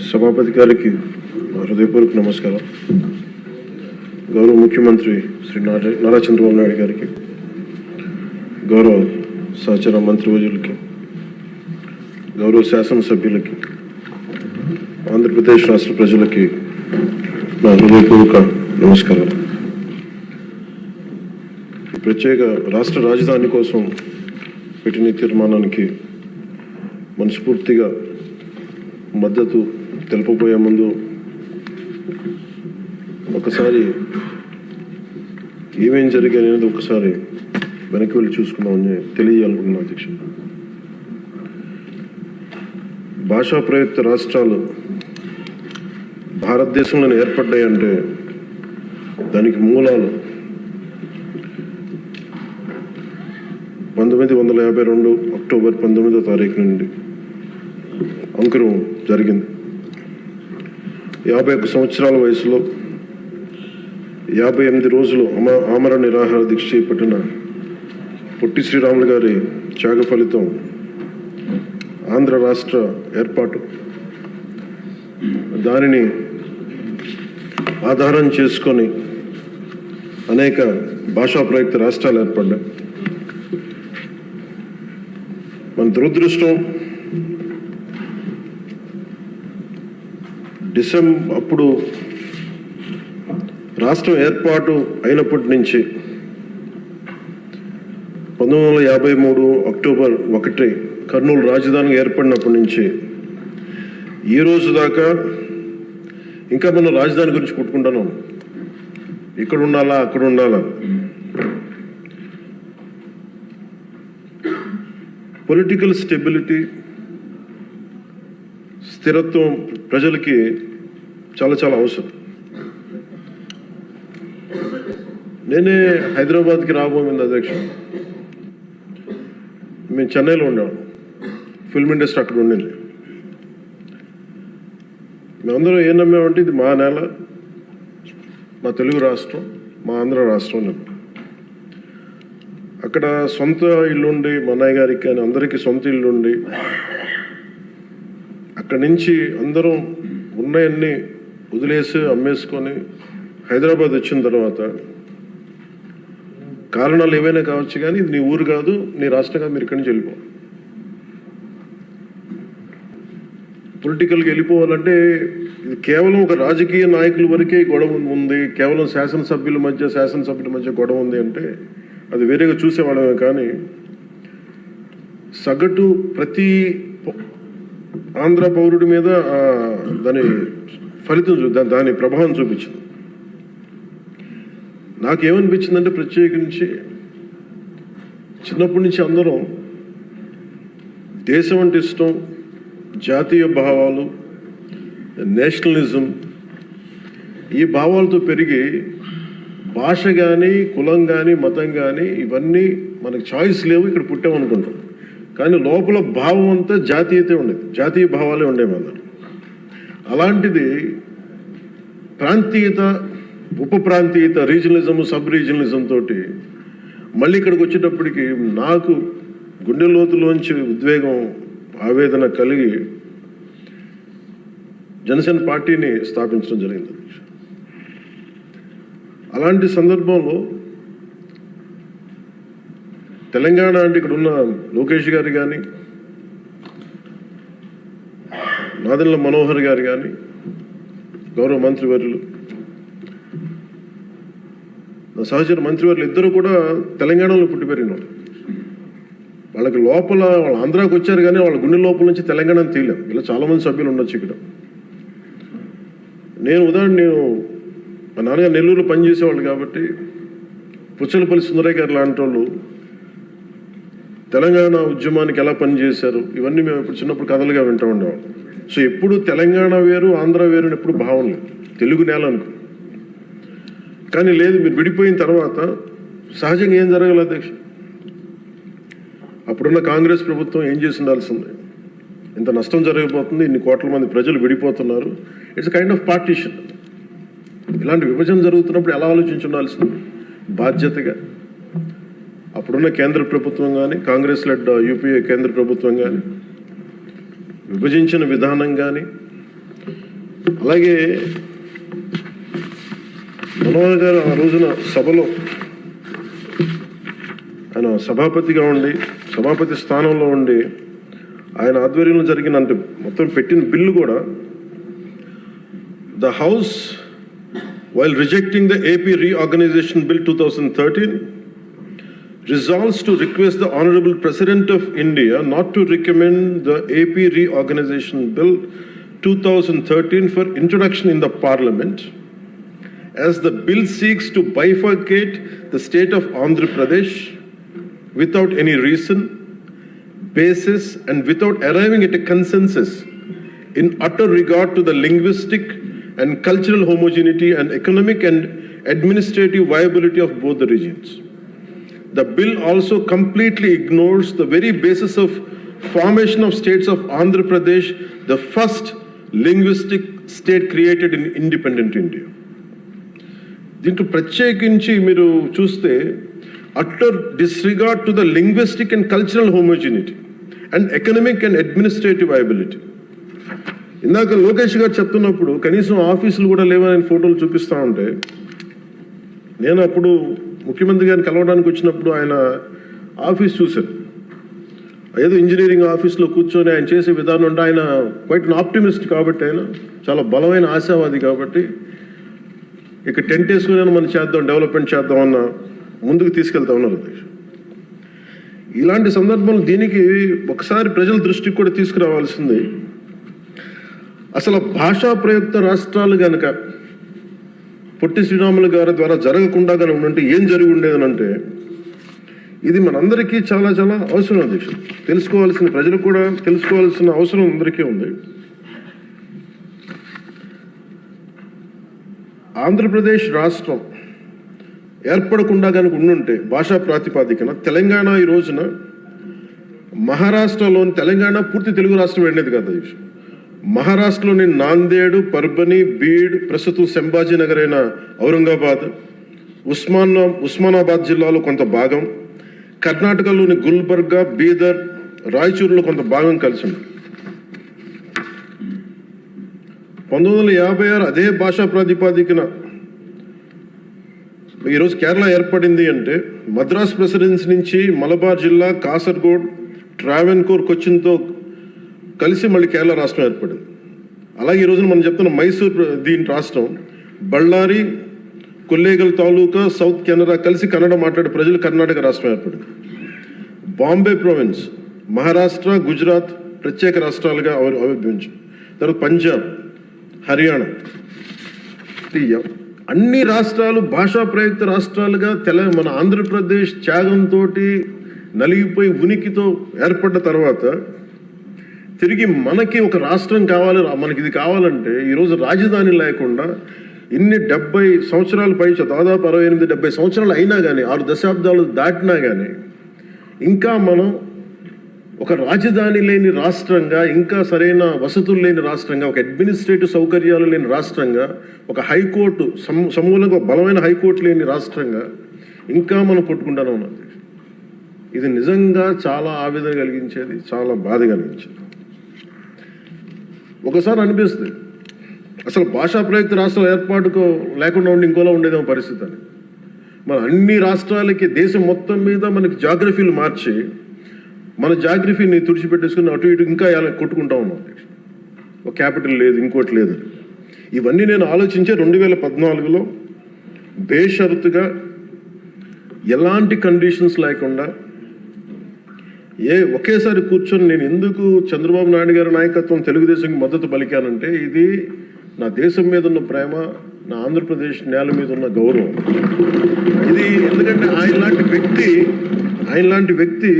సభాపతి గారికి హృదయపూర్వక నమస్కారం. గౌరవ ముఖ్యమంత్రి శ్రీ నారా చంద్రబాబు నాయుడు గారికి, గౌరవ సహచర మంత్రివర్యులకి, గౌరవ శాసనసభ్యులకి, ఆంధ్రప్రదేశ్ రాష్ట్ర ప్రజలకి నా హృదయపూర్వక నమస్కారం. ప్రత్యేక రాష్ట్ర రాజధాని కోసం పెట్టిన తీర్మానానికి మనస్ఫూర్తిగా మద్దతు తెలుపబోయే ముందు ఒకసారి ఏమేం జరిగాయి అనేది ఒకసారి వెనక్కి వెళ్ళి చూసుకుందామని తెలియజేయాలనుకున్నాను అధ్యక్ష. భాషా ప్రయుక్త రాష్ట్రాలు భారతదేశంలో ఏర్పడ్డాయంటే దానికి మూలాలు 1952 అక్టోబర్ 19వ తారీఖు నుండి అంకురం జరిగింది. 51 సంవత్సరాల వయసులో 58 రోజులు ఆమరణ నిరాహార దీక్ష చేపట్టిన పొట్టి శ్రీరాములు గారి త్యాగ ఫలితం ఆంధ్ర రాష్ట్ర ఏర్పాటు. దానిని ఆధారం చేసుకొని అనేక భాషా ప్రయుక్త రాష్ట్రాలు ఏర్పడ్డాయి. మన దురదృష్టం, అప్పుడు రాష్ట్రం ఏర్పాటు అయినప్పటి నుంచి 1953 అక్టోబర్ 1 కర్నూలు రాజధాని ఏర్పడినప్పటి నుంచి ఈ రోజు దాకా ఇంకా మనం రాజధాని గురించి కొట్టుకుంటాను. ఇక్కడ ఉండాలా, అక్కడ ఉండాలా. పొలిటికల్ స్టెబిలిటీ, స్థిరత్వం ప్రజలకి చాలా చాలా అవసరం. నేనే హైదరాబాద్కి రాబోయింది అధ్యక్ష. మేము చెన్నైలో ఉండేవాళ్ళం, ఫిల్మ్ ఇండస్ట్రీ అక్కడ ఉండింది. మేమందరం ఏం నమ్మామంటే ఇది మా నేల, మా తెలుగు రాష్ట్రం, మా ఆంధ్ర రాష్ట్రం. అక్కడ సొంత ఇల్లుండి, మా అన్నయ్య గారికి కానీ అందరికీ సొంత ఇల్లుండి, అక్కడి నుంచి అందరం ఉన్నాయన్నీ వదిలేసి అమ్మేసుకొని హైదరాబాద్ వచ్చిన తర్వాత కారణాలు ఏవైనా కావచ్చు కానీ ఇది నీ ఊరు కాదు, నీ రాష్ట్రం కాదు, మీరు ఇక్కడి నుంచి వెళ్ళిపో. పొలిటికల్గా వెళ్ళిపోవాలంటే ఇది కేవలం ఒక రాజకీయ నాయకుల వరకే గొడవ ఉంది, కేవలం శాసనసభ్యుల మధ్య గొడవ ఉంది అంటే అది వేరేగా చూసేవాళ్ళమే. కానీ సగటు ప్రతి ఆంధ్ర పౌరుడి మీద దాని ఫలితం, దాని ప్రభావం చూపించింది. నాకేమనిపించిందంటే ప్రత్యేకించి చిన్నప్పటి నుంచి అందరం దేశం అంటే ఇష్టం, జాతీయ భావాలు, నేషనలిజం, ఈ భావాలతో పెరిగి భాష కానీ, కులం కానీ, మతం కానీ ఇవన్నీ మనకు చాయిస్ లేవు, ఇక్కడ పుట్టామనుకుంటాం. కానీ లోపల భావం అంతా జాతీయతే ఉండేది, జాతీయ భావాలే ఉండేవి అన్నారు. అలాంటిది ప్రాంతీయత, ఉప ప్రాంతీయత, రీజనలిజం, సబ్ రీజనలిజం తోటి మళ్ళీ ఇక్కడికి వచ్చేటప్పటికి నాకు గుండె లోతులోంచి ఉద్వేగం, ఆవేదన కలిగి జనసేన పార్టీని స్థాపించడం జరిగింది. అలాంటి సందర్భంలో తెలంగాణ అంటే ఇక్కడ ఉన్న లోకేష్ గారు కానీ, నాదెండ్ల మనోహర్ గారు కానీ, గౌరవ మంత్రివర్యులు, సహచర మంత్రివర్యులు ఇద్దరు కూడా తెలంగాణలో పుట్టి పెరిగినారు. వాళ్ళకి లోపల వాళ్ళు ఆంధ్రాకి వచ్చారు కానీ వాళ్ళ గుండె లోపల నుంచి తెలంగాణను తీయలేం. ఇలా చాలామంది సభ్యులు ఉండొచ్చు ఇక్కడ. నేను మా నాన్నగారు నెల్లూరులో పనిచేసేవాళ్ళు కాబట్టి పుచ్చలపల్లి సుందరయ్య గారు లాంటి వాళ్ళు తెలంగాణ ఉద్యమానికి ఎలా పనిచేశారు ఇవన్నీ మేము ఇప్పుడు చిన్నప్పుడు కథలుగా వింటూ ఉండేవాళ్ళం. సో ఎప్పుడు తెలంగాణ వేరు, ఆంధ్ర వేరు ఎప్పుడు భావం లేదు, తెలుగు నేల అనుకో. కానీ లేదు, మీరు విడిపోయిన తర్వాత సహజంగా ఏం జరగాలి అధ్యక్ష? అప్పుడున్న కాంగ్రెస్ ప్రభుత్వం ఏం చేసి ఉండాల్సిందే, ఇంత నష్టం జరగబోతుంది, ఇన్ని కోట్ల మంది ప్రజలు విడిపోతున్నారు, ఇట్స్ కైండ్ ఆఫ్ పార్టీషన్. ఇలాంటి విభజన జరుగుతున్నప్పుడు ఎలా ఆలోచించి ఉండాల్సింది బాధ్యతగా. అప్పుడున్న కేంద్ర ప్రభుత్వం కానీ, కాంగ్రెస్ లెడ్ యూపీఏ కేంద్ర ప్రభుత్వం కానీ విభజించిన విధానం కానీ, అలాగే మనోహర్ గారు ఆ రోజున సభలో ఆయన సభాపతిగా ఉండి, సభాపతి స్థానంలో ఉండి ఆయన ఆధ్వర్యంలో జరిగిన అంటే మొత్తం పెట్టిన బిల్లు కూడా, the house while rejecting the AP Reorganization Bill 2013, resolves to request the Honorable President of India not to recommend the AP Reorganization Bill 2013 for introduction in the Parliament, as the bill seeks to bifurcate the state of Andhra Pradesh without any reason, basis, and without arriving at a consensus in utter regard to the linguistic and cultural homogeneity and economic and administrative viability of both the regions. The bill also completely ignores the very basis of formation of states of Andhra Pradesh, the first linguistic state created in independent India. దీంట్లో ప్రత్యేకించి మీరు చూస్తే utter disregard to the linguistic and cultural homogeneity and economic and administrative viability. ఇందాక లోకేష్ గారు చెప్తున్నప్పుడు కనీసం ఆఫీసులు కూడా లేవని ఫోటోలు చూపిస్తూ ఉంటే, నేను అప్పుడు ముఖ్యమంత్రి గారిని కలవడానికి వచ్చినప్పుడు ఆయన ఆఫీస్ చూశాను. ఏదో ఇంజనీరింగ్ ఆఫీస్లో కూర్చొని ఆయన చేసే విధానం అంటే ఆయన క్వైట్ ఆప్టిమిస్ట్ కాబట్టి, ఆయన చాలా బలమైన ఆశావాది కాబట్టి, ఇక టెంట్ వేసుకుని మనం చేద్దాం, డెవలప్మెంట్ చేద్దామన్న ముందుకు తీసుకెళ్తా ఉన్నారు. ఇలాంటి సందర్భంలో దీనికి ఒకసారి ప్రజల దృష్టికి కూడా తీసుకురావాల్సింది. అసలు భాషా ప్రయుక్త రాష్ట్రాలు కనుక పొట్టి శ్రీరాములు గారి ద్వారా జరగకుండా కనుక ఉంటే ఏం జరిగి ఉండేదనంటే, ఇది మనందరికీ చాలా చాలా అవసరం. అధ్యక్షుడు తెలుసుకోవాల్సిన, ప్రజలు కూడా తెలుసుకోవాల్సిన అవసరం అందరికీ ఉంది. ఆంధ్రప్రదేశ్ రాష్ట్రం ఏర్పడకుండా కనుక ఉండుంటే భాషా ప్రాతిపాదికన తెలంగాణ ఈ రోజున మహారాష్ట్రలోని, తెలంగాణ పూర్తి తెలుగు రాష్ట్రం వెళ్ళేది కదా అధ్యక్షుడు. మహారాష్ట్రలోని నాందేడు, పర్బని, బీడ్, ప్రస్తుతం సంభాజీనగర్ అయిన ఔరంగాబాద్, ఉస్మానాబాద్ జిల్లాలో కొంత భాగం, కర్ణాటకలోని గుల్బర్గా, బీదర్, రాయచూరులో కొంత భాగం కలిసి ఉంది. 1956 అదే భాషా ప్రాతిపాదికన ఈరోజు కేరళ ఏర్పడింది అంటే, మద్రాస్ ప్రెసిడెన్సీ నుంచి మలబార్ జిల్లా, కాసర్గోడ్, ట్రావెన్కోర్, కొచ్చిన్తో కలిసి మళ్ళీ కేరళ రాష్ట్రం ఏర్పడింది. అలాగే ఈ రోజున మనం చెప్తున్న మైసూర్ దీని రాష్ట్రం, బళ్ళారి, కొల్లేగల్ తాలూకా, సౌత్ కెనరా కలిసి కన్నడ మాట్లాడే ప్రజలు కర్ణాటక రాష్ట్రం ఏర్పడింది. బాంబే ప్రావిన్స్, మహారాష్ట్ర, గుజరాత్ ప్రత్యేక రాష్ట్రాలుగా ఆవిర్భవించాయి. తర్వాత పంజాబ్, హర్యానా, అన్ని రాష్ట్రాలు భాషా ప్రయుక్త రాష్ట్రాలుగా మన ఆంధ్రప్రదేశ్ త్యాగంతో నలిగిపోయి ఉనికితో ఏర్పడ్డ తర్వాత తిరిగి మనకి ఒక రాష్ట్రం కావాలి, మనకి ఇది కావాలంటే ఈరోజు రాజధాని లేకుండా ఇన్ని 70 సంవత్సరాల పై, దాదాపు 68-70 సంవత్సరాలు అయినా కానీ, 6 దశాబ్దాలు దాటినా కానీ ఇంకా మనం ఒక రాజధాని లేని రాష్ట్రంగా, ఇంకా సరైన వసతులు లేని రాష్ట్రంగా, ఒక అడ్మినిస్ట్రేటివ్ సౌకర్యాలు లేని రాష్ట్రంగా, ఒక హైకోర్టు సమూలంగా బలమైన హైకోర్టు లేని రాష్ట్రంగా ఇంకా మనం కొట్టుకుంటానే ఉన్నాం. ఇది నిజంగా చాలా ఆవేదన కలిగించేది, చాలా బాధ కలిగించేది. ఒకసారి అనిపిస్తుంది అసలు భాషా ప్రయుక్త రాష్ట్రాల ఏర్పాటుకు లేకుండా ఉండి ఇంకోలా ఉండేదేమో పరిస్థితి అని. మన అన్ని రాష్ట్రాలకి దేశం మొత్తం మీద మనకి జాగ్రఫీలు మార్చి మన జాగ్రఫీని తుడిచిపెట్టేసుకుని అటు ఇటు ఇంకా ఎలా కొట్టుకుంటా ఉన్నాం. ఒక క్యాపిటల్ లేదు, ఇంకోటి లేదు. ఇవన్నీ నేను ఆలోచించే 2014లో బేషరతుగా ఎలాంటి కండిషన్స్ లేకుండా ఒకేసారి కూర్చొని నేను ఎందుకు చంద్రబాబు నాయుడు గారి నాయకత్వం తెలుగుదేశంకి మద్దతు పలికానంటే, ఇది నా దేశం మీద ఉన్న ప్రేమ, నా ఆంధ్రప్రదేశ్ నేల మీద ఉన్న గౌరవం. ఇది ఎందుకంటే ఆయన లాంటి వ్యక్తి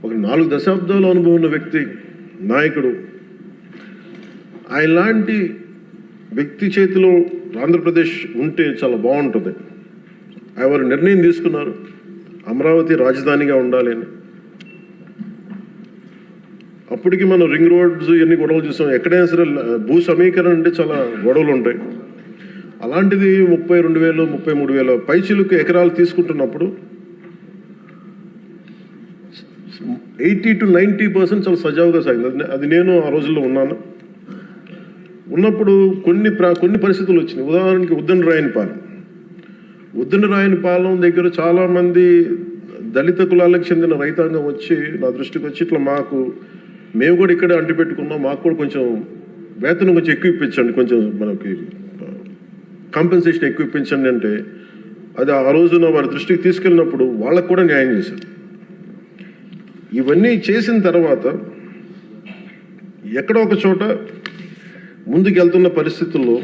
ఒక 4 దశాబ్దాల అనుభవం ఉన్న వ్యక్తి, నాయకుడు. ఆయన లాంటి వ్యక్తి చేతిలో ఆంధ్రప్రదేశ్ ఉంటే చాలా బాగుంటుంది. వారు నిర్ణయం తీసుకున్నారు అమరావతి రాజధానిగా ఉండాలి అని. అప్పటికి మనం రింగ్ రోడ్స్ ఇవన్నీ గొడవలు చూసాం. ఎక్కడైనా సరే భూ సమీకరణ అంటే చాలా గొడవలు ఉంటాయి. అలాంటిది 32,000 33,000 పైచిలుకు ఎకరాలు తీసుకుంటున్నప్పుడు 80 to 90% చాలా సజావుగా సాగింది. అది నేను ఆ రోజుల్లో ఉన్నాను. ఉన్నప్పుడు కొన్ని పరిస్థితులు వచ్చినాయి. ఉదాహరణకి ఉద్దండరాయనిపాలెం దగ్గర చాలామంది దళిత కులాలకు చెందిన రైతాంగం వచ్చి నా దృష్టికి వచ్చి ఇట్లా మేము కూడా ఇక్కడే అంటి పెట్టుకున్నాం, మాకు కూడా కొంచెం వేతనం కొంచెం ఎక్కువ ఇప్పించండి, కొంచెం మనకి కాంపెన్సేషన్ ఎక్కువ ఇప్పించండి అంటే అది ఆ రోజున వారి దృష్టికి తీసుకెళ్ళినప్పుడు వాళ్ళకు కూడా న్యాయం చేశారు. ఇవన్నీ చేసిన తర్వాత ఎక్కడో ఒక చోట ముందుకు వెళ్తున్న పరిస్థితుల్లో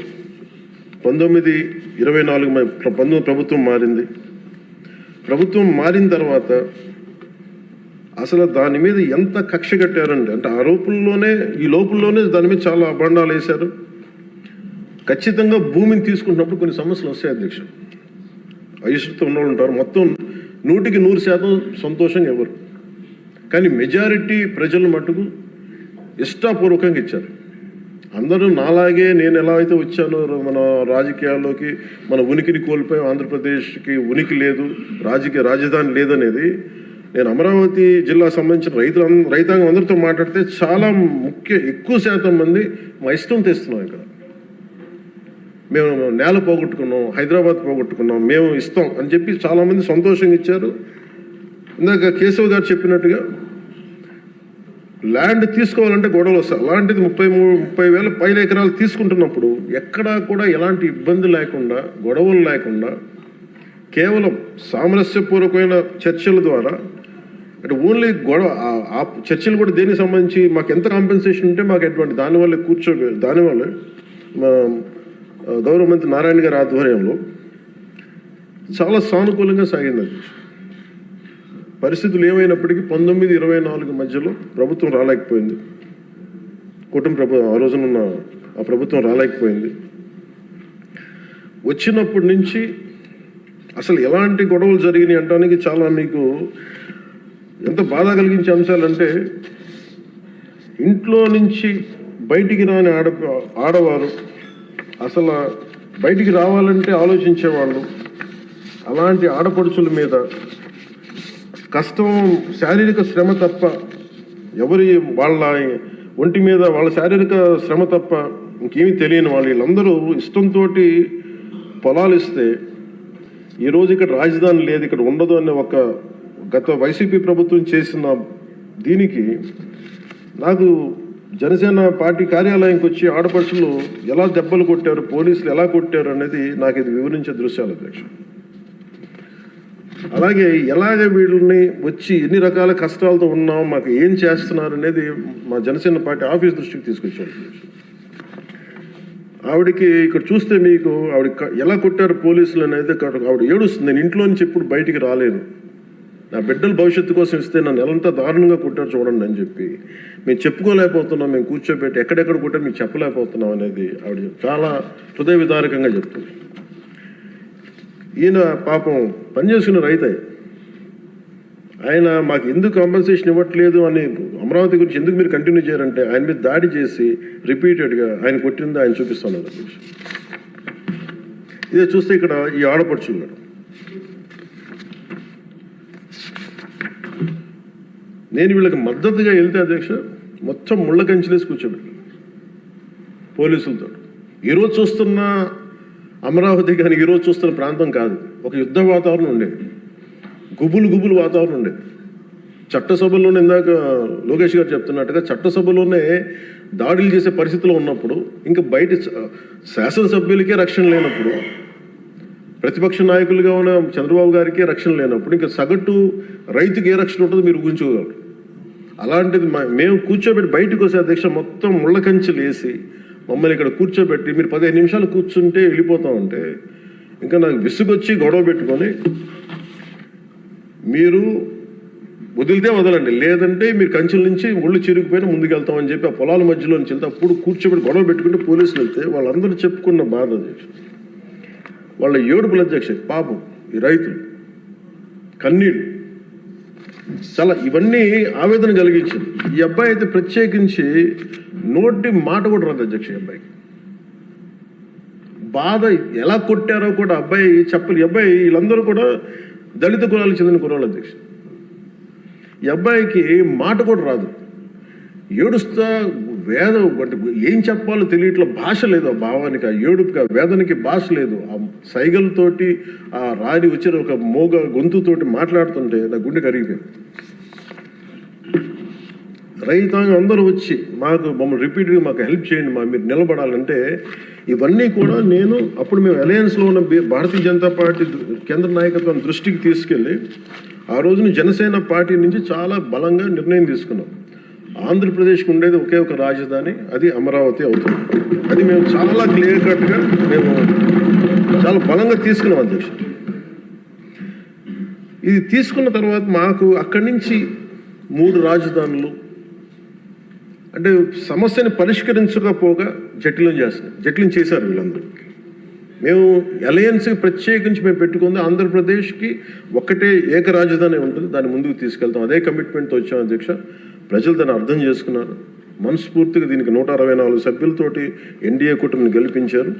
1924 ప్రభుత్వం మారింది. ప్రభుత్వం మారిన తర్వాత అసలు దాని మీద ఎంత కక్ష కట్టారంటే అంటే ఈ లోపుల్లోనే దాని మీద చాలా అభాండాలు వేశారు. ఖచ్చితంగా భూమిని తీసుకుంటున్నప్పుడు కొన్ని సమస్యలు వస్తాయి అధ్యక్ష. అయిష్టత ఉన్నవాళ్ళు ఉంటారు, మొత్తం 100% సంతోషంగా ఎవరు, కానీ మెజారిటీ ప్రజలు మటుకు ఇష్టాపూర్వకంగా ఇచ్చారు. అందరూ నాలాగే నేను ఎలా అయితే వచ్చానో మన రాజకీయాల్లోకి మన ఉనికిని కోల్పోయాం, ఆంధ్రప్రదేశ్కి ఉనికి లేదు, రాజకీయ రాజధాని లేదనేది నేను అమరావతి జిల్లా సంబంధించిన రైతాంగం అందరితో మాట్లాడితే చాలా ఎక్కువ శాతం మంది మా ఇష్టం తెస్తున్నాం. ఇక్కడ మేము నేల పోగొట్టుకున్నాం, హైదరాబాద్ పోగొట్టుకున్నాం, మేము ఇస్తాం అని చెప్పి చాలామంది సంతోషంగా ఇచ్చారు. ఇందాక కేశవ్ గారు చెప్పినట్టుగా ల్యాండ్ తీసుకోవాలంటే గొడవలు వస్తాయి. అలాంటిది 30,000 పైన ఎకరాలు తీసుకుంటున్నప్పుడు ఎక్కడా కూడా ఎలాంటి ఇబ్బంది లేకుండా, గొడవలు లేకుండా, కేవలం సామరస్యపూర్వకమైన చర్చల ద్వారా అంటే ఓన్లీ ఆ చర్చలు కూడా దేనికి సంబంధించి మాకు ఎంత కాంపెన్సేషన్ ఉంటే మాకు ఎటువంటి దానివల్ల గౌరవ మంత్రి నారాయణ గారి ఆధ్వర్యంలో చాలా సానుకూలంగా సాగింది. పరిస్థితులు ఏమైనప్పటికీ 1924 మధ్యలో ప్రభుత్వం రాలేకపోయింది, ఆ రోజునున్న ఆ ప్రభుత్వం రాలేకపోయింది. వచ్చినప్పటి నుంచి అసలు ఎలాంటి గొడవలు జరిగినాయి అంటానికి చాలా మీకు ఎంత బాధ కలిగించే అంశాలంటే ఇంట్లో నుంచి బయటికి రాని ఆడవారు అసలు బయటికి రావాలంటే ఆలోచించేవాళ్ళు. అలాంటి ఆడపడుచుల మీద కష్టం, శారీరక శ్రమ తప్ప వాళ్ళ ఒంటి మీద వాళ్ళ శారీరక శ్రమ తప్ప ఇంకేమీ తెలియని వీళ్ళందరూ ఇష్టంతో పొలాలు ఇస్తే ఈరోజు ఇక్కడ రాజధాని లేదు, ఇక్కడ ఉండదు అనే గత వైసీపీ ప్రభుత్వం చేసిన దీనికి నాకు జనసేన పార్టీ కార్యాలయానికి వచ్చి ఆడపడుచులు ఎలా దెబ్బలు కొట్టారు, పోలీసులు ఎలా కొట్టారు అనేది నాకు ఇది వివరించే దృశ్యాలు అధ్యక్ష. అలాగే ఎలాగ వీళ్ళని వచ్చి ఎన్ని రకాల కష్టాలతో ఉన్నాం, మాకు ఏం చేస్తున్నారు అనేది మా జనసేన పార్టీ ఆఫీస్ దృష్టికి తీసుకొచ్చారు. ఆవిడకి ఇక్కడ చూస్తే మీకు ఆవిడ ఎలా కొట్టారు పోలీసులు అనేది ఆవిడ ఏడుస్తుంది. నేను ఇంట్లో నుంచి ఎప్పుడు బయటికి రాలేను, నా బిడ్డల భవిష్యత్తు కోసం ఇస్తే నన్ను ఎలాంతా దారుణంగా కొట్టారు చూడండి అని చెప్పి మేము చెప్పుకోలేకపోతున్నాం, మేము కూర్చోబెట్టి ఎక్కడెక్కడ కొట్టారు మీకు చెప్పలేకపోతున్నాం అనేది ఆవిడ చాలా హృదయ విదారకంగా చెప్తుంది. ఈయన పాపం పనిచేసుకున్న రైతే, ఆయన మాకు ఎందుకు కాంపెన్సేషన్ ఇవ్వట్లేదు అని అమరావతి గురించి ఎందుకు మీరు కంటిన్యూ చేయారంటే ఆయన మీద దాడి చేసి రిపీటెడ్గా ఆయన కొట్టింది ఆయన చూపిస్తున్నారు. ఇదే చూస్తే ఇక్కడ ఈ ఆడపడుచున్నాడు. నేను వీళ్ళకి మద్దతుగా వెళ్తే అధ్యక్ష మొత్తం ముళ్ళ కంచెలేసి కూర్చోబెట్టాను పోలీసులతో. ఈరోజు చూస్తున్న అమరావతి కానీ ఈరోజు చూస్తున్న ప్రాంతం కాదు, ఒక యుద్ధ వాతావరణం ఉండేది, గుబులు వాతావరణం ఉండేది. చట్టసభల్లోనే ఇందాక లోకేష్ గారు చెప్తున్నట్టుగా చట్టసభలోనే దాడులు చేసే పరిస్థితిలో ఉన్నప్పుడు ఇంకా బయట శాసనసభ్యులకే రక్షణ లేనప్పుడు, ప్రతిపక్ష నాయకులుగా ఉన్న చంద్రబాబు గారికి రక్షణ లేనప్పుడు ఇంకా సగటు రైతుకి ఏ రక్షణ ఉంటుందో మీరు ఊహించుకోగలరు. అలాంటిది మేము కూర్చోబెట్టి బయటకు వస్తే అధ్యక్ష మొత్తం ముళ్ళ కంచెలు వేసి మమ్మల్ని ఇక్కడ కూర్చోబెట్టి మీరు 15 నిమిషాలు కూర్చుంటే వెళ్ళిపోతామంటే ఇంకా నాకు విసుగొచ్చి గొడవ పెట్టుకొని మీరు వదిలితే వదలండి, లేదంటే మీరు కంచెల నుంచి ఒళ్ళు చిరిగిపోయినా ముందుకెళ్తామని చెప్పి ఆ పొలాల మధ్యలో నుంచి వెళ్తే అప్పుడు కూర్చోబెట్టి గొడవ పెట్టుకుంటే పోలీసులు వెళ్తే వాళ్ళందరూ చెప్పుకున్న బాధ అధ్యక్ష, వాళ్ళ ఏడుపుల అధ్యక్ష, పాపం ఈ రైతులు కన్నీళ్ళు చాలా ఇవన్నీ ఆవేదన కలిగించింది. ఈ అబ్బాయి అయితే ప్రత్యేకించి నోటి మాట కూడా రాదు అధ్యక్ష. ఈ అబ్బాయికి బాధ ఎలా కొట్టారో కూడా అబ్బాయి చెప్పలు. ఈ అబ్బాయి వీళ్ళందరూ కూడా దళిత కులాలకు చెందిన కులాలు అధ్యక్ష. ఈ అబ్బాయికి మాట కూడా రాదు, ఏడుస్తా అంటే ఏం చెప్పాలో తెలియట్లా, భాష లేదు ఆ భావానికి, ఆ ఏడుపుకి, ఆ వేదనకి భాష లేదు. ఆ సైగలతోటి ఆ రాడి వచ్చిన ఒక మోగ గొంతుతోటి మాట్లాడుతుంటే నా గుండె కరిగిపోయింది. రైతాంగం అందరూ వచ్చి మమ్మల్ని రిపీటెడ్గా మాకు హెల్ప్ చేయండి, మీరు నిలబడాలంటే ఇవన్నీ కూడా నేను అప్పుడు మేము అలయన్స్లో ఉన్న భారతీయ జనతా పార్టీ కేంద్ర నాయకత్వం దృష్టికి తీసుకెళ్ళి ఆ రోజున జనసేన పార్టీ నుంచి చాలా బలంగా నిర్ణయం తీసుకున్నాం. ఆంధ్రప్రదేశ్కి ఉండేది ఒకే ఒక రాజధాని, అది అమరావతి అవుతుంది. అది మేము చాలా క్లియర్ కట్గా మేము చాలా బలంగా తీసుకున్నాం అధ్యక్ష. ఇది తీసుకున్న తర్వాత మాకు అక్కడి నుంచి 3 రాజధానులు అంటే సమస్యని పరిష్కరించకపోగా జటిలం చేశారు వీళ్ళందరూ. మేము అలయన్స్కి ప్రత్యేకించి మేము పెట్టుకుంది ఆంధ్రప్రదేశ్కి ఒకటే ఏక రాజధాని ఉంటుంది, దాన్ని ముందుకు తీసుకెళ్తాం. అదే కమిట్మెంట్తో వచ్చాం అధ్యక్ష. ప్రజలు దాన్ని అర్థం చేసుకున్నారు. మనస్ఫూర్తిగా దీనికి 164 సభ్యులతోటి ఎన్డీఏ కూటమిని గెలిపించారు.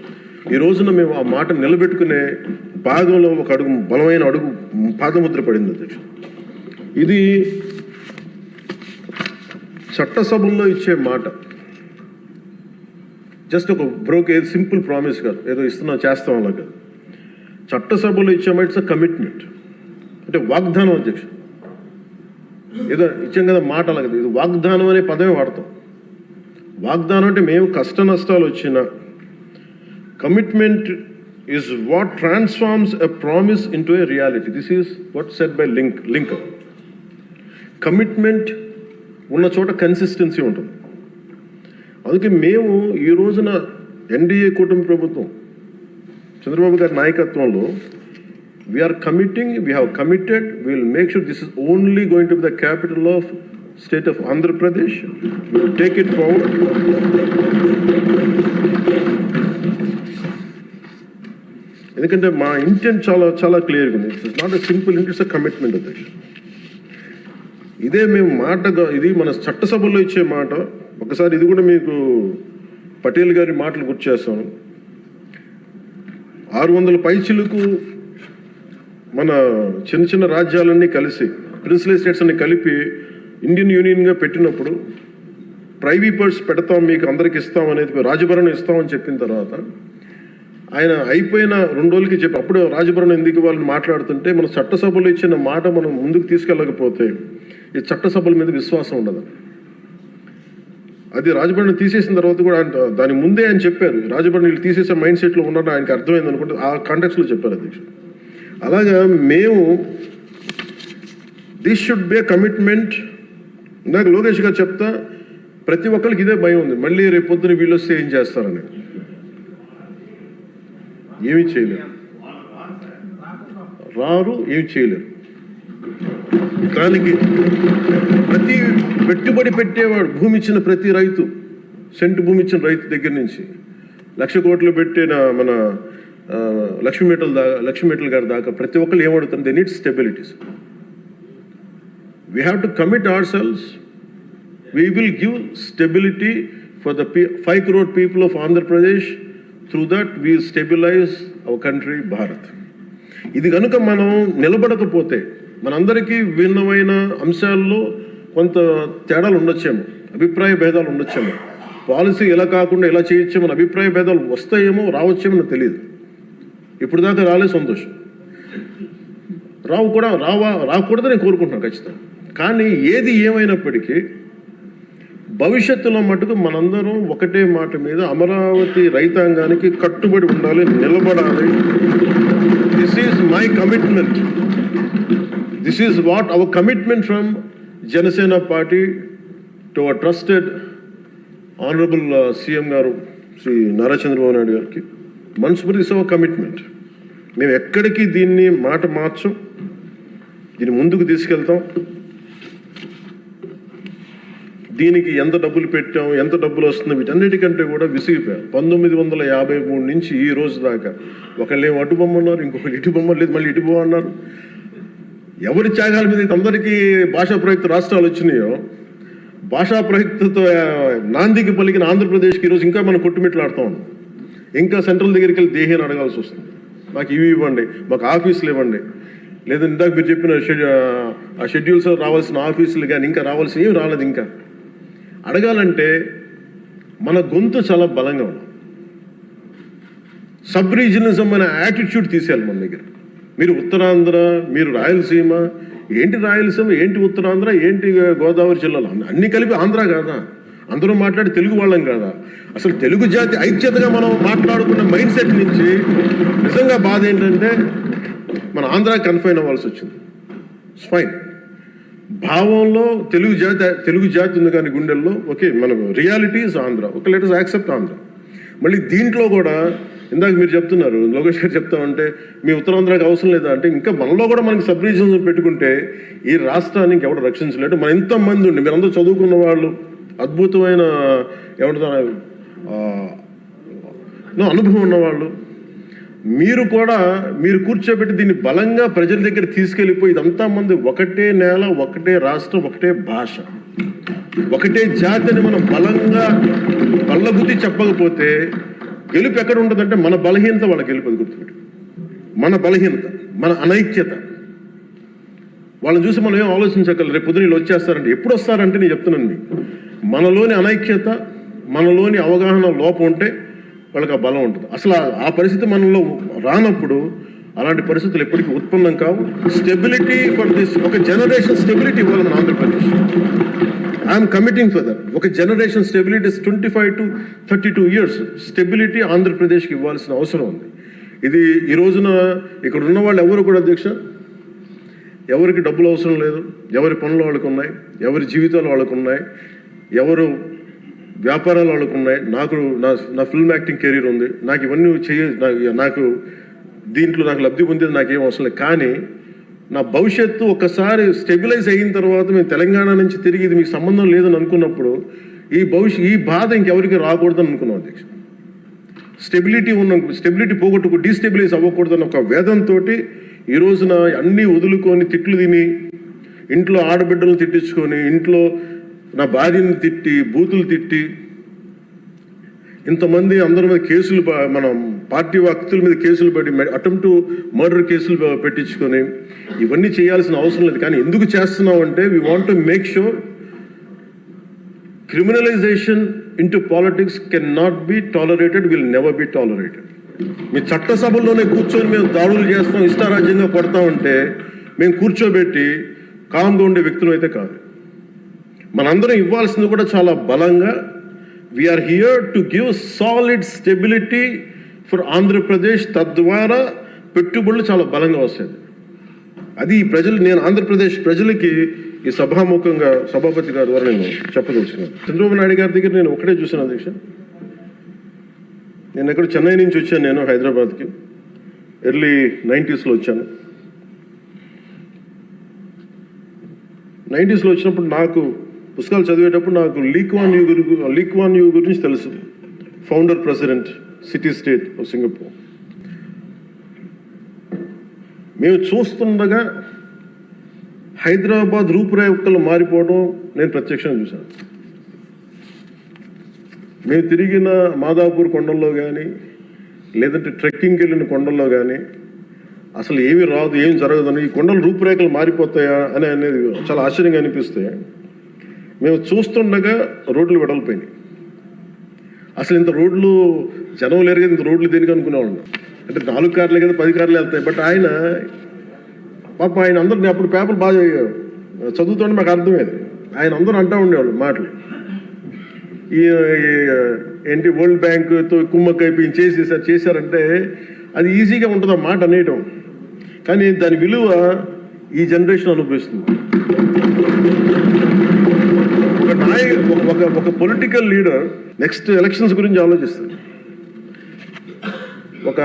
ఈ రోజున మేము ఆ మాట నిలబెట్టుకునే భాగంలో ఒక అడుగు, బలమైన అడుగు పాదముద్ర పడింది అధ్యక్ష. ఇది చట్టసభల్లో ఇచ్చే మాట జస్ట్ ఒక సింపుల్ ప్రామిస్ కాదు, ఏదో చేస్తాం అలా కాదు. చట్టసభలో ఇచ్చే మాట ఇట్స్ అ కమిట్మెంట్, అంటే వాగ్దానం అధ్యక్ష. ఏదో ఇచ్చాం కదా మాట అలా కదా, ఇది వాగ్దానం అనే పదమే వాడతాం. వాగ్దానం అంటే మేము కష్ట నష్టాలు వచ్చిన commitment is what transforms a promise into a reality. This is what set by Lincoln. Commitment ఉన్న చోట కన్సిస్టెన్సీ ఉంటుంది. అందుకే మేము ఈ రోజున ఎన్డీఏ కూటమి ప్రభుత్వం చంద్రబాబు గారి నాయకత్వంలో we are committing, we have committed, we will make sure this is only going to be the capital of state of Andhra Pradesh. We will take it forward. ఎందుకంటే మా ఇంటెంట్ చాలా చాలా క్లియర్గా ఉంది. ఇట్స్ నాట్ ఎ సింపుల్ ఇంట్, it's a commitment అధ్యక్ష. ఇదే మేము మాటగా, ఇది మన చట్టసభలో ఇచ్చే మాట. ఒకసారి ఇది కూడా మీకు పటేల్ గారి మాటలు గుర్తు చేస్తాను. 600 పైచిలకు మన చిన్న చిన్న రాజ్యాలన్నీ కలిసి, ప్రిన్స్లీ స్టేట్స్ అన్ని కలిపి ఇండియన్ యూనియన్గా పెట్టినప్పుడు ప్రైవీపర్స్ పెడతాం, మీకు అందరికి ఇస్తాం అనేది, రాజభరణం ఇస్తామని చెప్పిన తర్వాత ఆయన అయిపోయిన 2 రోజులకి చెప్పి అప్పుడు రాజభరణం ఎందుకు వాళ్ళని మాట్లాడుతుంటే, మన చట్టసభలో ఇచ్చిన మాట మనం ముందుకు తీసుకెళ్ళకపోతే ఈ చట్టసభల మీద విశ్వాసం ఉండదు. అది రాజభరణం తీసేసిన తర్వాత కూడా దాని ముందే ఆయన చెప్పారు, రాజభరణం వీళ్ళు తీసేసే మైండ్ సెట్లో ఉన్నారని ఆయనకి అర్థమైంది అనుకుంటే ఆ కాంటెక్స్లో చెప్పారు అధ్యక్ష. అలాగా మేము this should be a commitment. ఇందాక లోకేష్ గారు చెప్తా, ప్రతి ఒక్కరికి ఇదే భయం ఉంది, మళ్ళీ రేపు పొద్దున వీళ్ళు వస్తే ఏం చేస్తారని. ఏమీ చేయలేరు, రారు, ఏమి చేయలేరు. దానికి ప్రతి పెట్టుబడి పెట్టేవాడు, భూమి ఇచ్చిన ప్రతి రైతు, సెంటు భూమి ఇచ్చిన రైతు దగ్గర నుంచి 1,00,000 కోట్లు పెట్టిన మన లక్ష్మీ గారి దాకా ప్రతి ఒక్కరు ఏమడుతుంది, they need stabilities. We have to commit ourselves. We will give stability for the 5 crore people of Andhra Pradesh. Through that we stabilise our country Bharat. ఇది కనుక మనం నిలబడకపోతే మనందరికీ భిన్నమైన అంశాల్లో కొంత తేడాలు ఉండొచ్చేమో, అభిప్రాయ భేదాలు ఉండొచ్చేమో, పాలసీ ఎలా కాకుండా ఎలా చేయొచ్చేమో అభిప్రాయ భేదాలు వస్తాయేమో, రావచ్చేమో నాకు తెలియదు. ఇప్పుడు దాకా రాలే, సంతోషం. రాకూడదని నేను కోరుకుంటున్నాను ఖచ్చితంగా. కానీ ఏది ఏమైనప్పటికీ భవిష్యత్తులో మటుకు మనందరం ఒకటే మాట మీద అమరావతి రైతాంగానికి కట్టుబడి ఉండాలి, నిలబడాలి. This is my commitment. This is what our commitment from Janasena party to our trusted honourable CM గారు శ్రీ నారా చంద్రబాబు నాయుడు గారికి. మనస్ఫూర్తి ఇస్ అవర్ కమిట్మెంట్. మేము ఎక్కడికి దీన్ని మాట మార్చం, దీన్ని ముందుకు తీసుకెళ్తాం. దీనికి ఎంత డబ్బులు పెట్టాం, ఎంత డబ్బులు వస్తుంది, వీటన్నిటికంటే కూడా విసిగిపోయాం. 1953 నుంచి ఈ రోజు దాకా ఒకళ్ళేమో అటు బొమ్మన్నారు, ఇంకొకళ్ళు ఇటు బొమ్మ లేదు, మళ్ళీ ఇటు బొమ్మ అన్నారు. ఎవరి త్యాగాల మీద అందరికీ భాషా ప్రయుక్త రాష్ట్రాలు వచ్చినాయో, భాషా ప్రయుక్తతో నాందికి పలికిన ఆంధ్రప్రదేశ్కి ఈరోజు ఇంకా మనం కొట్టుమిట్లాడుతూ ఉన్నాం. ఇంకా సెంట్రల్ దగ్గరికి వెళ్ళి దేహాన్ని అడగాల్సి వస్తుంది. మాకు ఇవి ఇవ్వండి, మాకు ఆఫీసులు ఇవ్వండి, లేదా ఇందాక మీరు చెప్పిన ఆ షెడ్యూల్స్ రావాల్సిన ఆఫీసులు కానీ ఇంకా రావాల్సిన ఏమి రాలేదు. ఇంకా అడగాలంటే మన గొంతు చాలా బలంగా ఉన్నాం. సబ్ రీజనిజం అనే యాటిట్యూడ్ తీసేయాలి మన దగ్గర. మీరు ఉత్తరాంధ్ర, మీరు రాయలసీమ, ఏంటి రాయలసీమ, ఏంటి ఉత్తరాంధ్ర, ఏంటి గోదావరి జిల్లాలో అన్ని కలిపి ఆంధ్ర కాదా? అందరూ మాట్లాడి తెలుగు వాళ్ళం కాదా? అసలు తెలుగు జాతి ఐక్యతగా మనం మాట్లాడుకున్న మైండ్ సెట్ నుంచి నిజంగా బాధ ఏంటంటే మన ఆంధ్ర కన్ఫైన్ అవ్వాల్సి వచ్చింది. ఫైన్, భావంలో తెలుగు జాతి ఉంది కానీ గుండెల్లో ఓకే, మనకు reality is Andhra, okay, let us accept Andhra. మళ్ళీ దీంట్లో కూడా ఇందాక మీరు చెప్తున్నారు, లోకేష్ గారు చెప్తామంటే మీ ఉత్తరాంధ్రకి అవసరం లేదా అంటే, ఇంకా మనలో కూడా మనకి సబ్ రీజన్స్ పెట్టుకుంటే ఈ రాష్ట్రానికి ఎవరు రక్షించలేడు. మన ఎంతమంది ఉండి మీరందరూ చదువుకున్న వాళ్ళు, అద్భుతమైన ఏమంటారు అనుభవం ఉన్నవాళ్ళు, మీరు కూడా మీరు కూర్చోబెట్టి దీన్ని బలంగా ప్రజల దగ్గర తీసుకెళ్ళిపోయి ఇదంతా మంది ఒకటే నేల, ఒకటే రాష్ట్రం, ఒకటే భాష, ఒకటే జాతిని మనం బలంగా బల్లగుద్ది చెప్పకపోతే గెలుపు ఎక్కడ ఉంటుందంటే మన బలహీనత వాళ్ళ గెలుపు. అది గుర్తుపెట్టు, మన బలహీనత, మన అనైక్యత. వాళ్ళని చూసి మనం ఏం ఆలోచించగలరు, రేపు పొద్దున వీళ్ళు వచ్చేస్తారంటే. ఎప్పుడు వస్తారంటే నేను చెప్తున్నాను మీకు, మనలోని అనైక్యత, మనలోని అవగాహన లోపం ఉంటే వాళ్ళకి ఆ బలం ఉంటుంది. అసలు ఆ పరిస్థితి మనలో రానప్పుడు అలాంటి పరిస్థితులు ఎప్పటికీ ఉత్పన్నం కావు. స్టెబిలిటీ ఫర్ దిస్, ఒక జనరేషన్ స్టెబిలిటీ ఇవ్వాలి మన Andhra Pradesh. I'm committing for that. ఒక generation stability 25 to 32 years stability ఆంధ్రప్రదేశ్కి ఇవ్వాల్సిన అవసరం ఉంది. ఇది ఈ రోజున ఇక్కడ ఉన్న వాళ్ళు ఎవరు కూడా అధ్యక్ష, ఎవరికి డబ్బులు అవసరం లేదు, ఎవరి పనులు వాళ్ళకు ఉన్నాయి, ఎవరి జీవితాలు వాళ్ళకు ఉన్నాయి, ఎవరు వ్యాపారాలు వాళ్ళకు ఉన్నాయి. నా ఫిల్మ్ యాక్టింగ్ కెరీర్ ఉంది, నాకు ఇవన్నీ నాకు దీంట్లో నాకు లబ్ధి పొందేది నాకేం అవసరం లేదు. కానీ నా భవిష్యత్తు ఒక్కసారి స్టెబిలైజ్ అయిన తర్వాత మేము తెలంగాణ నుంచి తిరిగి ఇది మీకు సంబంధం లేదని అనుకున్నప్పుడు ఈ బాధ ఇంకెవరికి రాకూడదని అనుకున్నాం అధ్యక్ష. స్టెబిలిటీ పోగొట్టుకు డీస్టెబిలైజ్ అవ్వకూడదని ఒక వేదంతో ఈ రోజున అన్నీ వదులుకొని, తిట్లు తిని, ఇంట్లో ఆడబిడ్డలను తిట్టించుకొని, ఇంట్లో నా భార్యని తిట్టి, బూతులు తిట్టి, ఇంతమంది అందరి మీద కేసులు, మనం పార్టీ వ్యక్తుల మీద కేసులు పెట్టి, అటెంప్ట్ టు మర్డర్ కేసులు పెట్టించుకొని, ఇవన్నీ చేయాల్సిన అవసరం లేదు. కానీ ఎందుకు చేస్తున్నాం అంటే we want to make sure criminalisation into politics can not be tolerated, will never be tolerated. మీ చట్టసభల్లోనే కూర్చొని మేము దాడులు చేస్తాం, ఇష్టారాజ్యంగా కొడతామంటే మేము కూర్చోబెట్టి కామ్గా ఉండే వ్యక్తులు అయితే కాదు. మనందరం ఇవ్వాల్సింది కూడా చాలా బలంగా, we are here to give solid stability for Andhra Pradesh. తద్వారా పెట్టుబడులు చాలా బలంగా వస్తాయి. అది ఈ ప్రజలు, నేను ఆంధ్రప్రదేశ్ ప్రజలకి ఈ సభాముఖంగా సభాపతి గారి ద్వారా నేను చెప్పదలుచుకున్నాను. చంద్రబాబు నాయుడు గారి దగ్గర నేను ఒకటే చూశాను అధ్యక్ష. నేను ఎక్కడ చెన్నై నుంచి వచ్చాను, నేను హైదరాబాద్కి ఎర్లీ 90s వచ్చాను. 90s వచ్చినప్పుడు నాకు పుస్తకాలు చదివేటప్పుడు నాకు లీ క్వాన్ యూ గురించి తెలుసు. Founder president city state of Singapore. మేము చూస్తుండగా హైదరాబాద్ రూపురేఖలు మారిపోవడం నేను ప్రత్యక్షంగా చూశాను. మేము తిరిగిన మాదాపూర్ కొండల్లో కానీ, లేదంటే ట్రెక్కింగ్కి వెళ్ళిన కొండల్లో కానీ అసలు ఏమి రాదు, ఏం జరగదని, ఈ కొండల రూపురేఖలు మారిపోతాయా అనేది చాలా ఆశ్చర్యంగా అనిపిస్తాయి. మేము చూస్తుండగా రోడ్లు వెడల్పోయినాయి. అసలు ఇంత రోడ్లు జనం లేరు కదా, ఇంత రోడ్లు దేనికి అనుకునేవాళ్ళం. అంటే 4 కార్లే కదా, 10 కార్లు వెళ్తాయి. బట్ ఆయన అందరినీ అప్పుడు పేపర్లు బాగా చదువుతుంటే మాకు అర్థమేది. ఆయన అందరూ అంటూ ఉండేవాళ్ళు మాటలు, ఏంటి వరల్డ్ బ్యాంకుతో కుమ్మక్కైపోయి చేశారంటే అది ఈజీగా ఉంటుంది ఆ మాట అనేయటం. కానీ దాని విలువ ఈ జనరేషన్ అనుభవిస్తుంది. ఒక పొలిటికల్ లీడర్ నెక్స్ట్ ఎలక్షన్స్ గురించి ఆలోచిస్తారు. ఒక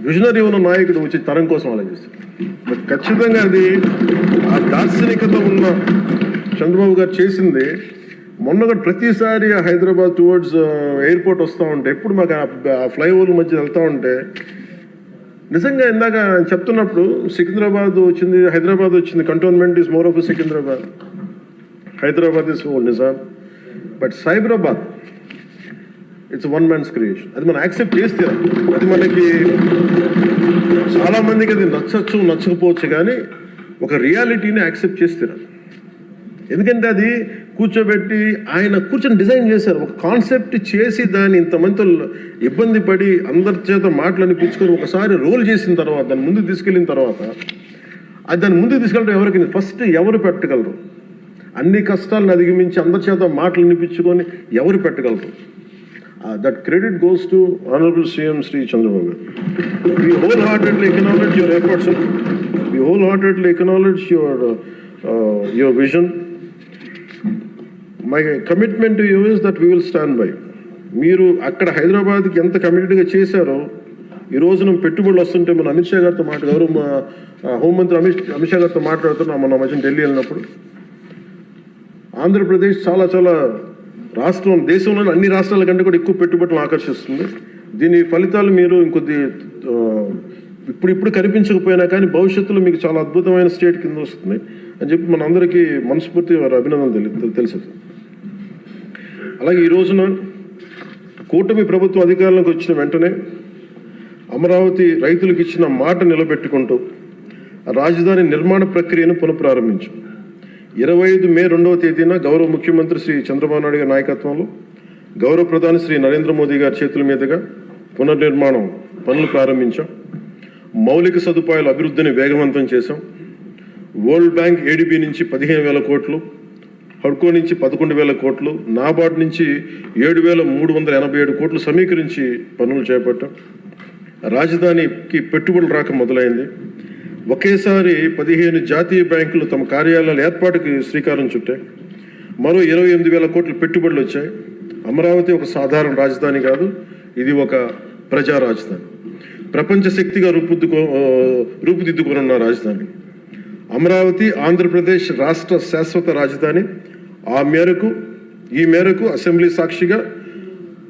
విజనరీ ఉన్న నాయకుడు వచ్చి తరం కోసం ఆలోచిస్తారు. ఖచ్చితంగా అది ఆ దార్శనికత ఉన్న చంద్రబాబు గారు చేసింది. మొన్న ప్రతిసారి హైదరాబాద్ టువర్డ్స్ ఎయిర్పోర్ట్ వస్తూ ఉంటే, ఎప్పుడు మాకు ఆ ఫ్లైఓవర్ మధ్య వెళ్తూ ఉంటే నిజంగా ఇందాక చెప్తున్నప్పుడు సికింద్రాబాద్ వచ్చింది, హైదరాబాద్ వచ్చింది. Cantonment is more of Secunderabad, Hyderabad is Nizam. But Cyberabad it's one man's creation. అది మనం యాక్సెప్ట్ చేస్తే అది మనకి చాలామందికి అది నచ్చకపోవచ్చు, కానీ ఒక రియాలిటీని యాక్సెప్ట్ చేస్తే. ఎందుకంటే అది కూర్చోబెట్టి ఆయన కూర్చొని డిజైన్ చేశారు. ఒక కాన్సెప్ట్ చేసి దాన్ని ఇంతమందితో ఇబ్బంది పడి అందరి చేత మాటలు అనిపించుకొని ఒకసారి రోల్ చేసిన తర్వాత దాన్ని ముందుకు తీసుకెళ్ళిన తర్వాత అది దాన్ని ముందుకు తీసుకెళ్ళడం ఎవరికి ఫస్ట్ ఎవరు పెట్టగలరు? అన్ని కష్టాలను అధిగమించి అందరి చేత మాటలు అనిపించుకొని ఎవరు పెట్టగలరు? That credit goes to honourable CM Shri Chandrababu garu. We wholeheartedly acknowledge your efforts, sir. We wholeheartedly acknowledge your vision. My commitment to you is that we will stand by. మీరు అక్కడ హైదరాబాద్కి ఎంత కమిటెడ్గా చేశారో ఈ రోజున పెట్టుబడులు వస్తుంటే మన అమిత్ షా గారితో గౌరవ హోంమంత్రి అమిత్ షా గారితో మాట్లాడుతున్నాం మన మధ్య ఢిల్లీ వెళ్ళినప్పుడు. ఆంధ్రప్రదేశ్ చాలా చాలా రాష్ట్రం దేశంలోని అన్ని రాష్ట్రాల కంటే కూడా ఎక్కువ పెట్టుబడులను ఆకర్షిస్తుంది. దీని ఫలితాలు మీరు ఇంకొద్ది ఇప్పుడు కనిపించకపోయినా కానీ భవిష్యత్తులో మీకు చాలా అద్భుతమైన స్టేట్ కింద వస్తుంది అని చెప్పి మన అందరికీ మనస్ఫూర్తి వారి అభినందనలు తెలుసు. అలాగే ఈ రోజున కూటమి ప్రభుత్వం అధికారంలోకి వచ్చిన వెంటనే అమరావతి రైతులకు ఇచ్చిన మాట నిలబెట్టుకుంటూ రాజధాని నిర్మాణ ప్రక్రియను పునఃప్రారంభించాం. 25 మే 2వ తేదీన గౌరవ ముఖ్యమంత్రి శ్రీ చంద్రబాబు నాయుడు గారి నాయకత్వంలో గౌరవ ప్రధాని శ్రీ నరేంద్ర మోదీ గారి చేతుల మీదుగా పునర్నిర్మాణం పనులు ప్రారంభించాం. మౌలిక సదుపాయాల అభివృద్ధిని వేగవంతం చేశాం. వరల్డ్ బ్యాంక్ ఏడీబీ నుంచి 15,000 కోట్లు, హడ్కో నుంచి 11,000 కోట్లు, నాబార్డ్ నుంచి 7,387 కోట్లు సమీకరించి పనులు చేపట్టాం. రాజధానికి పెట్టుబడులు రాక మొదలైంది. ఒకేసారి 15 జాతీయ బ్యాంకులు తమ కార్యాలయాల ఏర్పాటుకి శ్రీకారం చుట్టాయి. మరో 28,000 కోట్ల పెట్టుబడులు వచ్చాయి. అమరావతి ఒక సాధారణ రాజధాని కాదు, ఇది ఒక ప్రజా రాజధాని, ప్రపంచ శక్తిగా రూపుదిద్దుకున్న రాజధాని. అమరావతి ఆంధ్రప్రదేశ్ రాష్ట్ర శాశ్వత రాజధాని. ఈ మేరకు అసెంబ్లీ సాక్షిగా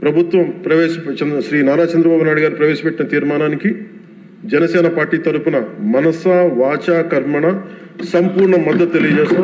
ప్రభుత్వం శ్రీ నారా చంద్రబాబు నాయుడు గారు ప్రవేశపెట్టిన తీర్మానానికి జనసేన పార్టీ తరఫున మనస వాచ కర్మణ సంపూర్ణ మద్దతు తెలియజేస్తాం.